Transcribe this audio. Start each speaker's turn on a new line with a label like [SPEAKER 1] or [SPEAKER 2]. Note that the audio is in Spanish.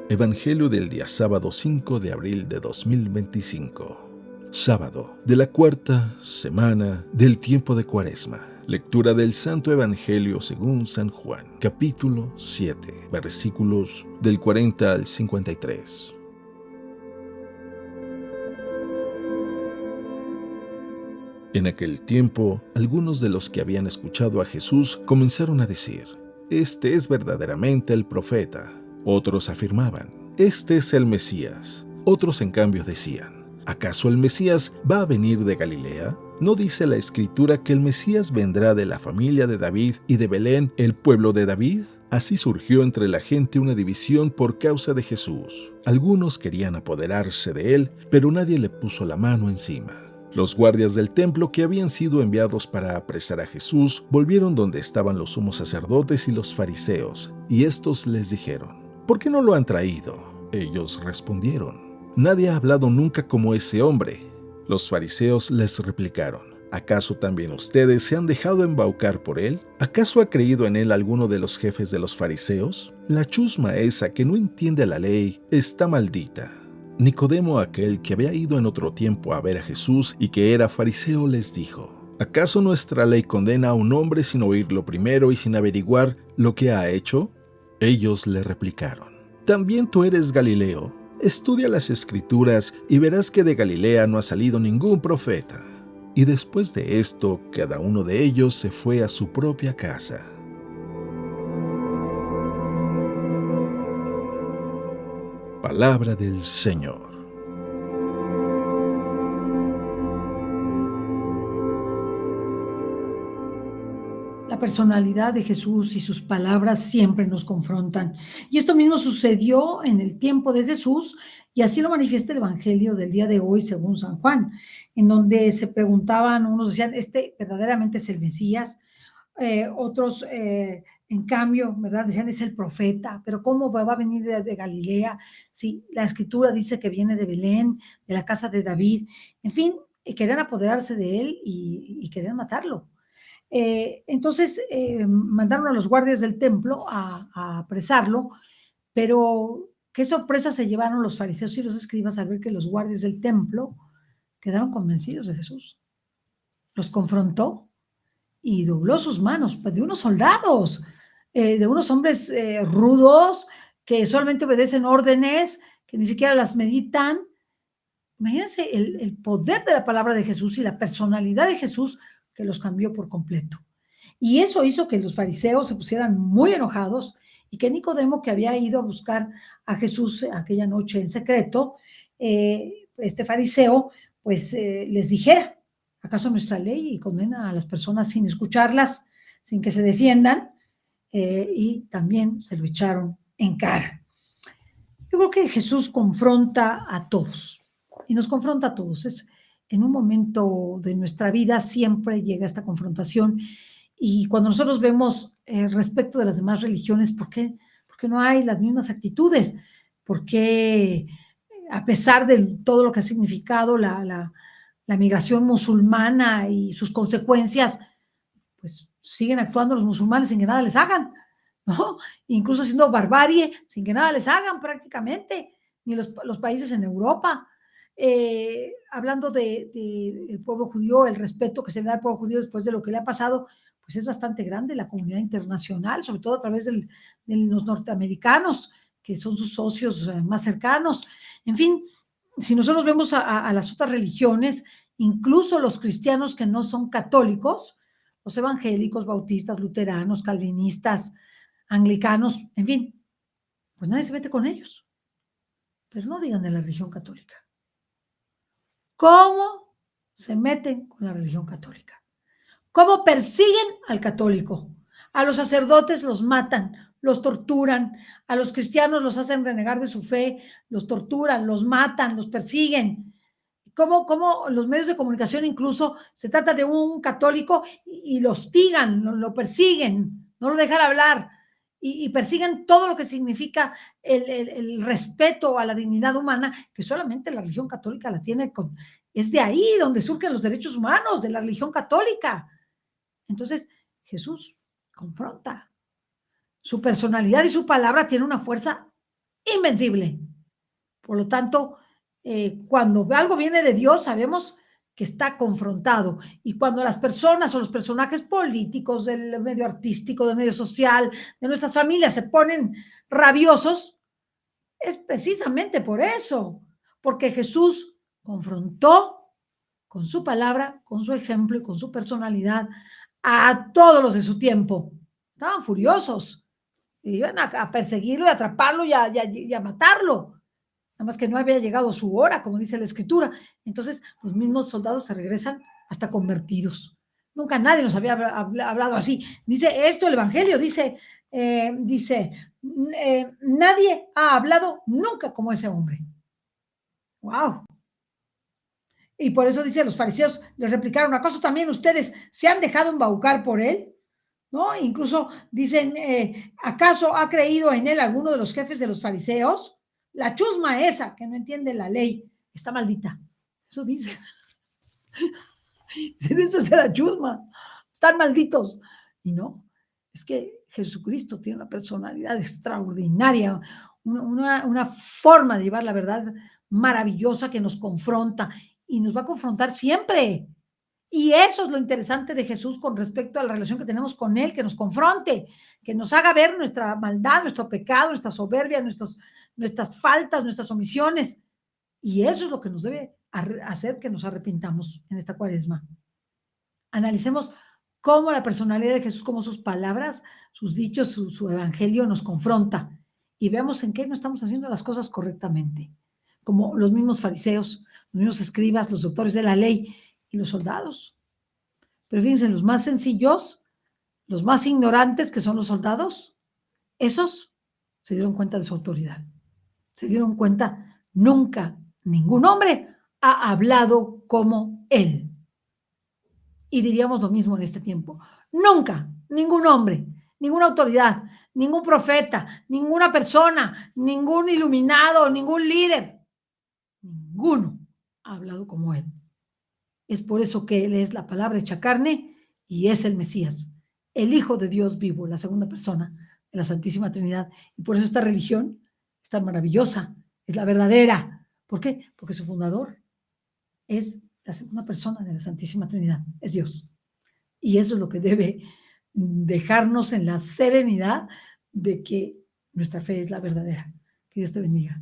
[SPEAKER 1] Evangelio del día sábado 5 de abril de 2025. Sábado de la cuarta semana del tiempo de Cuaresma. Lectura del Santo Evangelio según San Juan, capítulo 7, versículos del 40 al 53. En aquel tiempo, algunos de los que habían escuchado a Jesús comenzaron a decir: «Este es verdaderamente el profeta». Otros afirmaban: «Este es el Mesías». Otros, en cambio, decían: «¿Acaso el Mesías va a venir de Galilea? ¿No dice la Escritura que el Mesías vendrá de la familia de David y de Belén, el pueblo de David?». Así surgió entre la gente una división por causa de Jesús. Algunos querían apoderarse de él, pero nadie le puso la mano encima. Los guardias del templo, que habían sido enviados para apresar a Jesús, volvieron donde estaban los sumos sacerdotes y los fariseos, y estos les dijeron: «¿Por qué no lo han traído?». Ellos respondieron: «Nadie ha hablado nunca como ese hombre». Los fariseos les replicaron: «¿Acaso también ustedes se han dejado embaucar por él? ¿Acaso ha creído en él alguno de los jefes de los fariseos? La chusma esa que no entiende la ley está maldita». Nicodemo, aquel que había ido en otro tiempo a ver a Jesús y que era fariseo, les dijo: «¿Acaso nuestra ley condena a un hombre sin oírlo primero y sin averiguar lo que ha hecho?». Ellos le replicaron: «¿También tú eres Galileo? Estudia las Escrituras y verás que de Galilea no ha salido ningún profeta». Y después de esto, cada uno de ellos se fue a su propia casa. Palabra del Señor.
[SPEAKER 2] La personalidad de Jesús y sus palabras siempre nos confrontan. Y esto mismo sucedió en el tiempo de Jesús, y así lo manifiesta el Evangelio del día de hoy según San Juan, en donde se preguntaban, unos decían: «Este verdaderamente es el Mesías». Otros, en cambio, ¿verdad?, decían: «Es el profeta». Pero ¿cómo va a venir de Galilea? Si la Escritura dice que viene de Belén, de la casa de David. En fin, querían apoderarse de él y querían matarlo. Entonces mandaron a los guardias del templo a apresarlo, pero qué sorpresa se llevaron los fariseos y los escribas al ver que los guardias del templo quedaron convencidos de Jesús. Los confrontó y dobló sus manos, pues, de unos soldados, de unos hombres rudos que solamente obedecen órdenes, que ni siquiera las meditan. Imagínense el poder de la palabra de Jesús y la personalidad de Jesús, que los cambió por completo. Y eso hizo que los fariseos se pusieran muy enojados y que Nicodemo, que había ido a buscar a Jesús aquella noche en secreto, este fariseo, pues les dijera: «¿Acaso nuestra ley condena a las personas sin escucharlas, sin que se defiendan?». Y también se lo echaron en cara. Yo creo que Jesús confronta a todos y nos confronta a todos. En un momento de nuestra vida siempre llega esta confrontación, y cuando nosotros vemos respecto de las demás religiones, ¿por qué no hay las mismas actitudes? ¿Por qué, a pesar de todo lo que ha significado la migración musulmana y sus consecuencias, pues siguen actuando los musulmanes sin que nada les hagan, ¿no? Incluso haciendo barbarie sin que nada les hagan prácticamente, ni los países en Europa. Hablando del pueblo judío, el respeto que se le da al pueblo judío después de lo que le ha pasado, pues es bastante grande la comunidad internacional, sobre todo a través de los norteamericanos, que son sus socios más cercanos. En fin, si nosotros vemos a las otras religiones, incluso los cristianos que no son católicos, los evangélicos, bautistas, luteranos, calvinistas, anglicanos, en fin, pues nadie se mete con ellos. Pero no digan de la religión católica. ¿Cómo se meten con la religión católica? ¿Cómo persiguen al católico? A los sacerdotes los matan, los torturan, a los cristianos los hacen renegar de su fe, los torturan, los matan, los persiguen. ¿Cómo los medios de comunicación, incluso se trata de un católico y lo hostigan, lo persiguen, no lo dejan hablar, y persiguen todo lo que significa el respeto a la dignidad humana, que solamente la religión católica la tiene es de ahí donde surgen los derechos humanos, de la religión católica. Entonces, Jesús confronta. Su personalidad y su palabra tienen una fuerza invencible. Por lo tanto, cuando algo viene de Dios, sabemos que está confrontado. Y cuando las personas o los personajes políticos del medio artístico, del medio social, de nuestras familias se ponen rabiosos, es precisamente por eso, porque Jesús confrontó con su palabra, con su ejemplo y con su personalidad a todos los de su tiempo. Estaban furiosos, iban a perseguirlo y a atraparlo y a matarlo. Nada más que no había llegado su hora, como dice la escritura. Entonces, los mismos soldados se regresan hasta convertidos. Nunca nadie nos había hablado así. Dice esto el Evangelio, dice, nadie ha hablado nunca como ese hombre. ¡Wow! Y por eso dice, los fariseos les replicaron, ¿acaso también ustedes se han dejado embaucar por él? ¿No? Incluso dicen, ¿acaso ha creído en él alguno de los jefes de los fariseos? La chusma esa, que no entiende la ley, está maldita. Eso dice. Eso es de la chusma. Están malditos. Y no, es que Jesucristo tiene una personalidad extraordinaria, una forma de llevar la verdad maravillosa que nos confronta y nos va a confrontar siempre. Y eso es lo interesante de Jesús con respecto a la relación que tenemos con Él, que nos confronte, que nos haga ver nuestra maldad, nuestro pecado, nuestra soberbia, nuestras faltas, nuestras omisiones. Y eso es lo que nos debe hacer que nos arrepintamos en esta cuaresma. Analicemos cómo la personalidad de Jesús, cómo sus palabras, sus dichos, su evangelio nos confronta y veamos en qué no estamos haciendo las cosas correctamente. Como los mismos fariseos, los mismos escribas, los doctores de la ley y los soldados. Pero fíjense, los más sencillos, los más ignorantes, que son los soldados, esos se dieron cuenta de su autoridad. Se dieron cuenta, nunca ningún hombre ha hablado como él. Y diríamos lo mismo en este tiempo. Nunca ningún hombre, ninguna autoridad, ningún profeta, ninguna persona, ningún iluminado, ningún líder, ninguno ha hablado como él. Es por eso que Él es la palabra hecha carne y es el Mesías, el Hijo de Dios vivo, la segunda persona de la Santísima Trinidad. Y por eso esta religión es tan maravillosa, es la verdadera. ¿Por qué? Porque su fundador es la segunda persona de la Santísima Trinidad, es Dios. Y eso es lo que debe dejarnos en la serenidad de que nuestra fe es la verdadera. Que Dios te bendiga.